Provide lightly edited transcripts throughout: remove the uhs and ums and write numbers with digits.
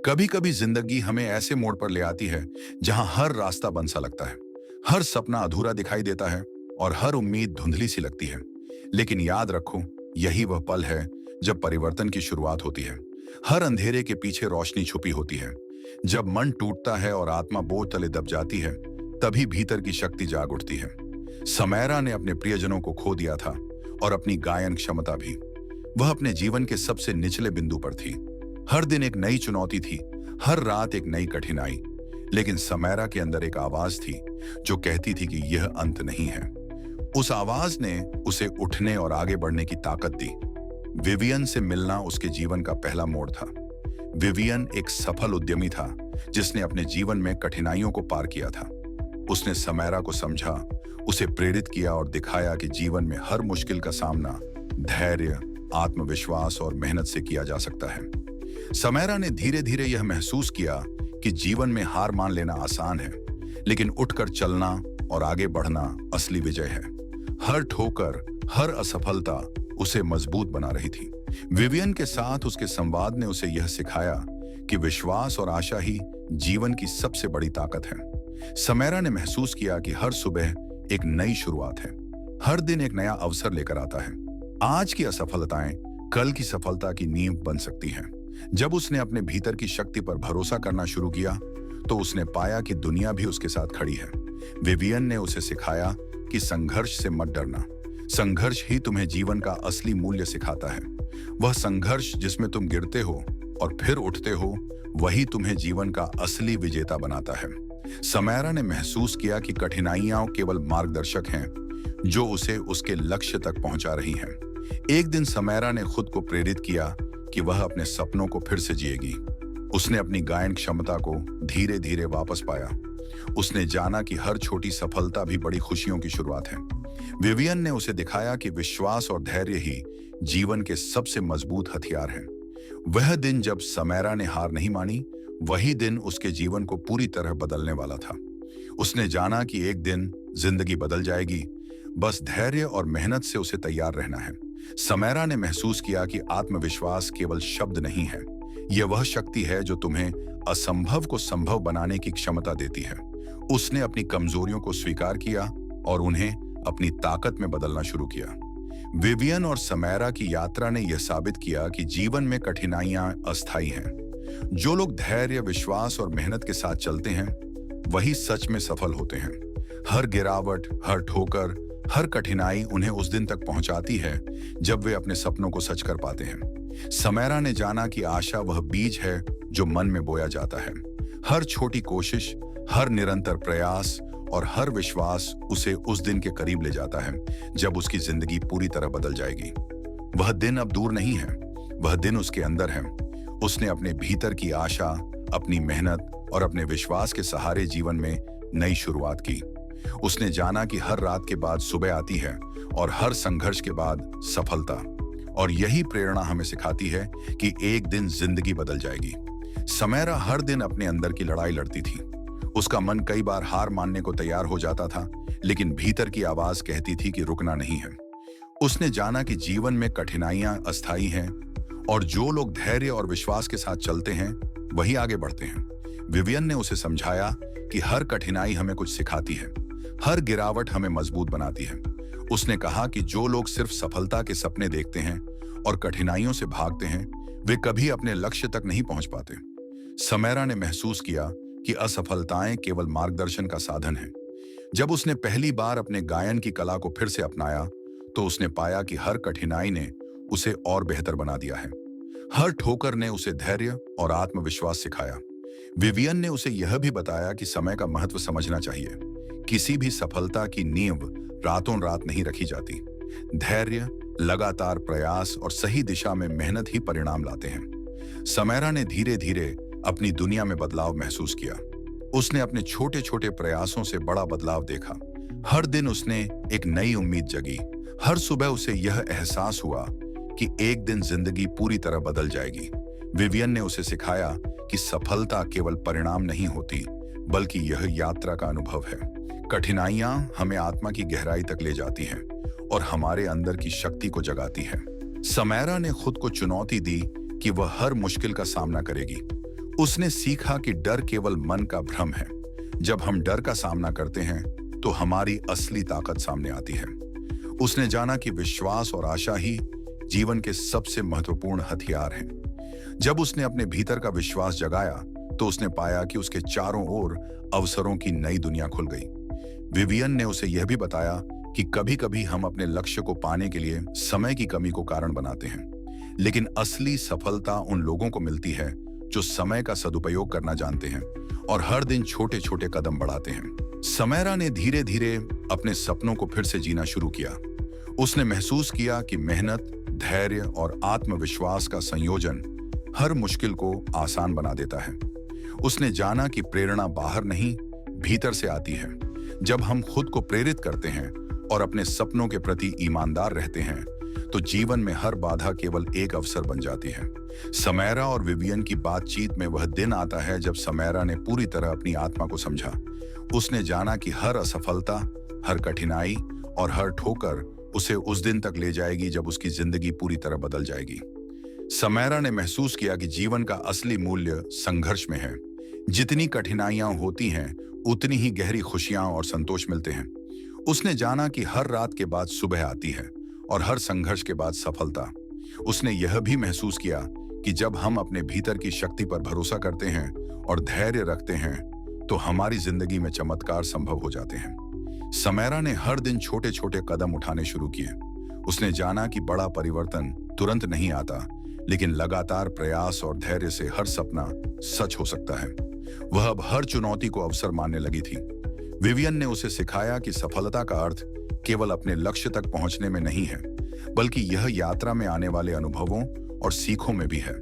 कभी कभी जिंदगी हमें ऐसे मोड़ पर ले आती है जहां हर रास्ता बंद सा लगता है, हर सपना अधूरा दिखाई देता है और हर उम्मीद धुंधली सी लगती है। लेकिन याद रखो, यही वह पल है जब परिवर्तन की शुरुआत होती है। हर अंधेरे के पीछे रोशनी छुपी होती है। जब मन टूटता है और आत्मा बोझ तले दब जाती है, तभी भीतर की शक्ति जाग उठती है। समैरा ने अपने प्रियजनों को खो दिया था और अपनी गायन क्षमता भी। वह अपने जीवन के सबसे निचले बिंदु पर थी। हर दिन एक नई चुनौती थी, हर रात एक नई कठिनाई। लेकिन समैरा के अंदर एक आवाज थी जो कहती थी कि यह अंत नहीं है। उस आवाज ने उसे उठने और आगे बढ़ने की ताकत दी। विवियन से मिलना उसके जीवन का पहला मोड़ था। विवियन एक सफल उद्यमी था जिसने अपने जीवन में कठिनाइयों को पार किया था। उसने समैरा को समझा, उसे प्रेरित किया और दिखाया कि जीवन में हर मुश्किल का सामना धैर्य, आत्मविश्वास और मेहनत से किया जा सकता है। समैरा ने धीरे धीरे यह महसूस किया कि जीवन में हार मान लेना आसान है, लेकिन उठकर चलना और आगे बढ़ना असली विजय है। हर ठोकर, हर असफलता उसे मजबूत बना रही थी। विवियन के साथ उसके संवाद ने उसे यह सिखाया कि विश्वास और आशा ही जीवन की सबसे बड़ी ताकत है। समैरा ने महसूस किया कि हर सुबह एक नई शुरुआत है, हर दिन एक नया अवसर लेकर आता है। आज की असफलताएं कल की सफलता की नींव बन सकती हैं। जब उसने अपने भीतर की शक्ति पर भरोसा करना शुरू किया, तो उसने पाया कि दुनिया भी उसके साथ खड़ी है। विवियन ने उसे सिखाया कि संघर्ष से मत डरना। संघर्ष ही तुम्हें जीवन का असली मूल्य सिखाता है। वह संघर्ष जिसमें तुम गिरते हो और फिर उठते हो, वही तुम्हें जीवन का असली विजेता बनाता है। समैरा ने महसूस किया कि कठिनाइयां केवल मार्गदर्शक हैं जो उसे उसके लक्ष्य तक पहुंचा रही हैं। एक दिन समैरा ने खुद को प्रेरित किया कि वह अपने सपनों को फिर से जिएगी। उसने अपनी गायन क्षमता को धीरे धीरे वापस पाया। उसने जाना कि हर छोटी सफलता भी बड़ी खुशियों की शुरुआत है। विवियन ने उसे दिखाया कि विश्वास और धैर्य ही जीवन के सबसे मजबूत हथियार हैं। वह दिन जब समैरा ने हार नहीं मानी, वही दिन उसके जीवन को पूरी तरह बदलने वाला था। उसने जाना कि एक दिन जिंदगी बदल जाएगी, बस धैर्य और मेहनत से उसे तैयार रहना है। समैरा ने महसूस किया कि आत्मविश्वास केवल शब्द नहीं है, यह वह शक्ति है जो तुम्हें असंभव को संभव बनाने की क्षमता देती है। उसने अपनी कमजोरियों को स्वीकार किया और उन्हें अपनी ताकत में बदलना शुरू किया। विवियन और समैरा की यात्रा ने यह साबित किया कि जीवन में कठिनाइयां अस्थायी हैं। जो लोग धैर्य, विश्वास और मेहनत के साथ चलते हैं, वही सच में सफल होते हैं। हर गिरावट, हर ठोकर, हर कठिनाई उन्हें उस दिन तक पहुंचाती है जब वे अपने सपनों को सच कर पाते हैं। समैरा ने जाना कि आशा वह बीज है जो मन में बोया जाता है। हर छोटी कोशिश, हर निरंतर प्रयास और हर विश्वास उसे उस दिन के करीब ले जाता है जब उसकी जिंदगी पूरी तरह बदल जाएगी। वह दिन अब दूर नहीं है, वह दिन उसके अंदर है। उसने अपने भीतर की आशा, अपनी मेहनत और अपने विश्वास के सहारे जीवन में नई शुरुआत की। उसने जाना कि हर रात के बाद सुबह आती है और हर संघर्ष के बाद सफलता। और यही प्रेरणा हमें सिखाती है कि एक दिन जिंदगी बदल जाएगी। समैरा हर दिन अपने अंदर की लड़ाई लड़ती थी। उसका मन कई बार हार मानने को तैयार हो जाता था, लेकिन भीतर की आवाज कहती थी कि रुकना नहीं है। उसने जाना कि जीवन में कठिनाइयां अस्थायी हैं और जो लोग धैर्य और विश्वास के साथ चलते हैं, वही आगे बढ़ते हैं। विवियन ने उसे समझाया कि हर कठिनाई हमें कुछ सिखाती है, हर गिरावट हमें मजबूत बनाती है। उसने कहा कि जो लोग सिर्फ सफलता के सपने देखते हैं और कठिनाइयों से भागते हैं, वे कभी अपने लक्ष्य तक नहीं पहुंच पाते। समैरा ने महसूस किया कि असफलताएं केवल मार्गदर्शन का साधन है। जब उसने पहली बार अपने गायन की कला को फिर से अपनाया, तो उसने पाया कि हर कठिनाई ने उसे और बेहतर बना दिया है। हर ठोकर ने उसे धैर्य और आत्मविश्वास सिखाया। विवियन ने उसे यह भी बताया कि समय का महत्व समझना चाहिए। किसी भी सफलता की नींव रातों रात नहीं रखी जाती। धैर्य, लगातार प्रयास और सही दिशा में मेहनत ही परिणाम लाते हैं। समैरा ने धीरे धीरे अपनी दुनिया में बदलाव महसूस किया। उसने अपने छोटे छोटे प्रयासों से बड़ा बदलाव देखा। हर दिन उसने एक नई उम्मीद जगी। हर सुबह उसे यह एहसास हुआ कि एक दिन जिंदगी पूरी तरह बदल जाएगी। विवियन ने उसे सिखाया कि सफलता केवल परिणाम नहीं होती, बल्कि यह यात्रा का अनुभव है। कठिनाइयां हमें आत्मा की गहराई तक ले जाती हैं और हमारे अंदर की शक्ति को जगाती हैं। समैरा ने खुद को चुनौती दी कि वह हर मुश्किल का सामना करेगी। उसने सीखा कि डर केवल मन का भ्रम है। जब हम डर का सामना करते हैं तो हमारी असली ताकत सामने आती है। उसने जाना कि विश्वास और आशा ही जीवन के सबसे महत्वपूर्ण हथियार हैं। जब उसने अपने भीतर का विश्वास जगाया तो उसने पाया कि उसके चारों ओर अवसरों की नई दुनिया खुल गई। विवियन ने उसे यह भी बताया कि कभी-कभी हम अपने लक्ष्य को पाने के लिए समय की कमी को कारण बनाते हैं, लेकिन असली सफलता उन लोगों को मिलती है जो समय का सदुपयोग करना जानते हैं और हर दिन छोटे-छोटे कदम बढ़ाते हैं। समैरा ने धीरे-धीरे अपने सपनों को फिर से जीना शुरू किया। उसने महसूस किया कि मेहनत, धैर्य और आत्मविश्वास का संयोजन हर मुश्किल को आसान बना देता है। उसने जाना कि प्रेरणा बाहर नहीं, भीतर से आती है। जब हम खुद को प्रेरित करते हैं और अपने सपनों के प्रति ईमानदार रहते हैं, तो जीवन में हर बाधा केवल एक अवसर बन जाती है। समैरा और विवियन की बातचीत में वह दिन आता है जब समैरा ने पूरी तरह अपनी आत्मा को समझा। उसने जाना कि हर असफलता, हर कठिनाई और हर ठोकर उसे उस दिन तक ले जाएगी जब उसकी जिंदगी पूरी तरह बदल जाएगी। समैरा ने महसूस किया कि जीवन का असली मूल्य संघर्ष में है। जितनी कठिनाइयां होती हैं, उतनी ही गहरी खुशियां और संतोष मिलते हैं। उसने जाना कि हर रात के बाद सुबह आती है और हर संघर्ष के बाद सफलता। उसने यह भी महसूस किया कि जब हम अपने भीतर की शक्ति पर भरोसा करते हैं और धैर्य रखते हैं, तो हमारी जिंदगी में चमत्कार संभव हो जाते हैं। समैरा ने हर दिन छोटे-छोटे कदम उठाने शुरू किए। उसने जाना कि बड़ा परिवर्तन तुरंत नहीं आता, लेकिन लगातार प्रयास और धैर्य से हर सपना सच हो सकता है। वह अब हर चुनौती को अवसर मानने लगी थी। विवियन ने उसे सिखाया कि सफलता का अर्थ केवल अपने लक्ष्य तक पहुंचने में नहीं है, बल्कि यह यात्रा में आने वाले अनुभवों और सीखों में भी है।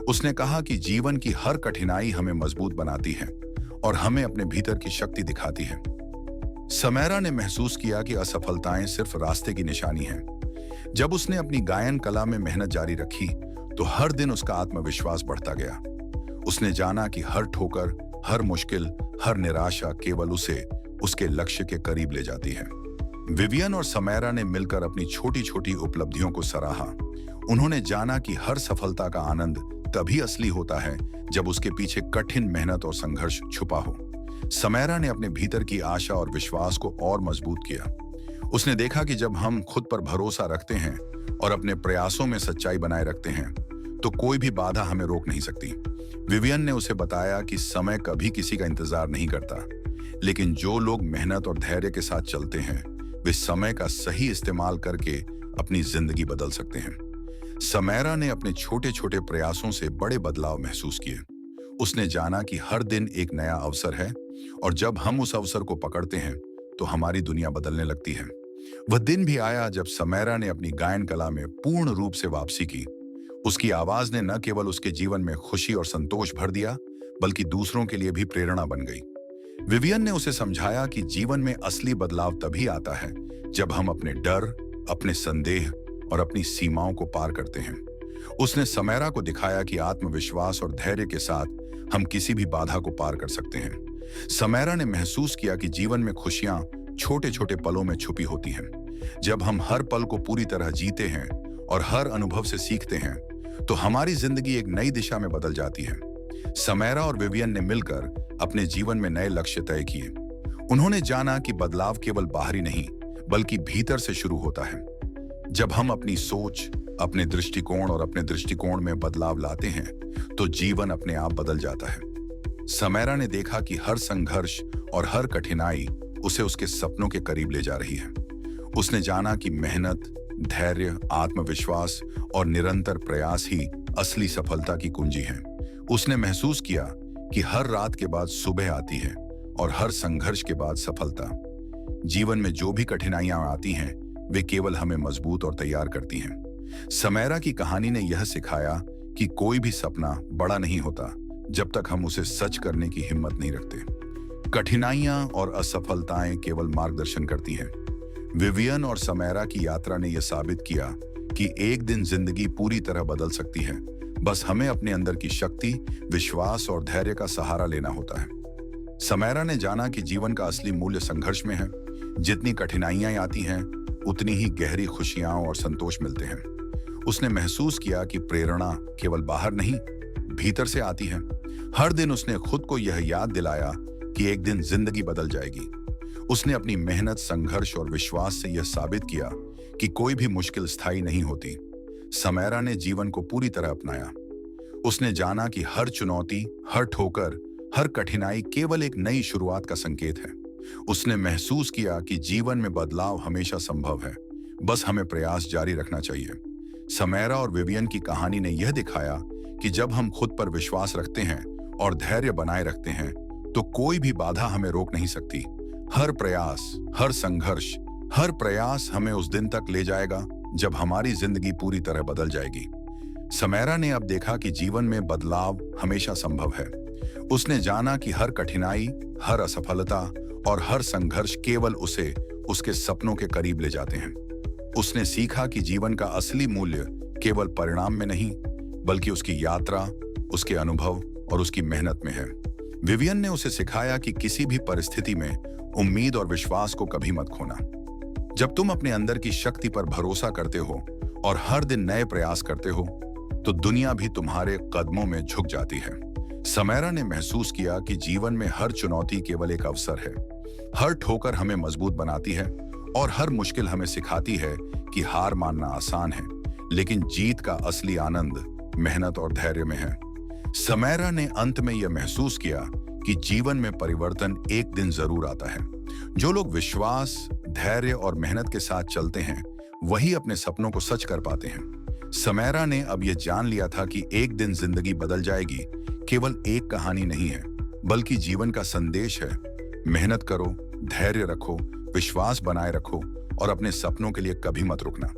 उसने कहा कि जीवन की हर कठिनाई हमें मजबूत बनाती है और हमें अपने भीतर की शक्ति दिखाती है। समैरा ने महसूस किया कि असफलताएं सिर्फ रास्ते की निशानी हैं। जब उसने अपनी गायन कला में मेहनत जारी रखी, तो हर दिन उसका आत्मविश्वास बढ़ता गया। उसने जाना कि हर ठोकर, हर मुश्किल, हर निराशा केवल उसे उसके लक्ष्य के करीब ले जाती है। विवियन और समैरा ने मिलकर अपनी छोटी-छोटी उपलब्धियों को सराहा। उन्होंने जाना कि हर सफलता का आनंद तभी असली होता है जब उसके पीछे कठिन मेहनत और संघर्ष छुपा हो। समैरा ने अपने भीतर की आशा और विश्वास को और मजबूत किया। उसने देखा कि जब हम खुद पर भरोसा रखते हैं और अपने प्रयासों में सच्चाई बनाए रखते हैं, तो कोई भी बाधा हमें रोक नहीं सकती। विवियन ने उसे बताया कि समय कभी किसी का इंतजार नहीं करता, लेकिन जो लोग मेहनत और धैर्य के साथ चलते हैं, वे समय का सही इस्तेमाल करके अपनी जिंदगी बदल सकते हैं। समैरा ने अपने छोटे-छोटे प्रयासों से बड़े बदलाव महसूस किए। उसने जाना कि हर दिन एक नया अवसर है और जब हम उस अवसर को पकड़ते हैं, तो हमारी दुनिया बदलने लगती है। वह दिन भी आया जब समैरा ने अपनी गायन कला में पूर्ण रूप से वापसी की। उसकी आवाज ने न केवल उसके जीवन में खुशी और संतोष भर दिया, बल्कि दूसरों के लिए भी प्रेरणा बन गई। विवियन ने उसे समझाया कि जीवन में असली बदलाव तभी आता है जब हम अपने डर, अपने संदेह और अपनी सीमाओं को पार करते हैं। उसने समैरा को दिखाया कि आत्मविश्वास और धैर्य के साथ हम किसी भी बाधा को पार कर सकते हैं। समैरा ने महसूस किया कि जीवन में खुशियां छोटे-छोटे पलों में छुपी होती हैं। जब हम हर पल को पूरी तरह जीते हैं और हर अनुभव से सीखते हैं, तो हमारी जिंदगी एक नई दिशा में बदल जाती है। समैरा और विवियन ने मिलकर अपने जीवन में नए लक्ष्य तय किए। उन्होंने जाना कि बदलाव केवल बाहरी नहीं, बल्कि भीतर से शुरू होता है। जब हम अपनी सोच, अपने दृष्टिकोण और अपने दृष्टिकोण में बदलाव लाते हैं, तो जीवन अपने आप बदल जाता है। समैरा ने देखा कि हर संघर्ष और हर कठिनाई उसे उसके सपनों के करीब ले जा रही है। उसने जाना कि मेहनत, धैर्य, आत्मविश्वास और निरंतर प्रयास ही असली सफलता की कुंजी है। उसने महसूस किया कि हर रात के बाद सुबह आती है और हर संघर्ष के बाद सफलता। जीवन में जो भी कठिनाइयां आती हैं, वे केवल हमें मजबूत और तैयार करती हैं। समैरा की कहानी ने यह सिखाया कि कोई भी सपना बड़ा नहीं होता जब तक हम उसे सच करने की हिम्मत नहीं रखते। कठिनाइयां और असफलताएं केवल मार्गदर्शन करती हैं। विवियन और समैरा की यात्रा ने यह साबित किया कि एक दिन जिंदगी पूरी तरह बदल सकती है। बस हमें अपने अंदर की शक्ति, विश्वास और धैर्य का सहारा लेना होता है। समैरा ने जाना कि जीवन का असली मूल्य संघर्ष में है। जितनी कठिनाइयां आती हैं, उतनी ही गहरी खुशियां और संतोष मिलते हैं। उसने महसूस किया कि प्रेरणा केवल बाहर नहीं, भीतर से आती है। हर दिन उसने खुद को यह याद दिलाया कि एक दिन जिंदगी बदल जाएगी। उसने अपनी मेहनत, संघर्ष और विश्वास से यह साबित किया कि कोई भी मुश्किल स्थायी नहीं होती। समैरा ने जीवन को पूरी तरह अपनाया। उसने जाना कि हर चुनौती, हर ठोकर, हर कठिनाई केवल एक नई शुरुआत का संकेत है। उसने महसूस किया कि जीवन में बदलाव हमेशा संभव है, बस हमें प्रयास जारी रखना चाहिए। समैरा और विवियन की कहानी ने यह दिखाया कि जब हम खुद पर विश्वास रखते हैं और धैर्य बनाए रखते हैं, तो कोई भी बाधा हमें रोक नहीं सकती। हर प्रयास, हर संघर्ष, हर प्रयास हमें उस दिन तक ले जाएगा जब हमारी जिंदगी पूरी तरह बदल जाएगी। समैरा ने अब देखा कि जीवन में बदलाव हमेशा संभव है। उसने जाना कि हर कठिनाई, हर असफलता और हर संघर्ष केवल उसे उसके सपनों के करीब ले जाते हैं। उसने सीखा कि जीवन का असली मूल्य केवल परिणाम में नहीं, बल्कि उसकी यात्रा, उसके अनुभव और उसकी मेहनत में है। विवियन ने उसे सिखाया कि किसी भी परिस्थिति में उम्मीद और विश्वास को कभी मत खोना। जब तुम अपने अंदर की शक्ति पर भरोसा करते हो और हर दिन नए प्रयास करते हो, तो दुनिया भी तुम्हारे कदमों में झुक जाती है। समैरा ने महसूस किया कि जीवन में हर चुनौती केवल एक अवसर है। हर ठोकर हमें मजबूत बनाती है और हर मुश्किल हमें सिखाती है कि हार मानना आसान है, लेकिन जीत का असली आनंद मेहनत और धैर्य में है। समैरा ने अंत में यह महसूस किया कि जीवन में परिवर्तन एक दिन जरूर आता है। जो लोग विश्वास, धैर्य और मेहनत के साथ चलते हैं, वही अपने सपनों को सच कर पाते हैं। समैरा ने अब यह जान लिया था कि एक दिन जिंदगी बदल जाएगी केवल एक कहानी नहीं है, बल्कि जीवन का संदेश है। मेहनत करो, धैर्य रखो, विश्वास बनाए रखो और अपने सपनों के लिए कभी मत रुकना।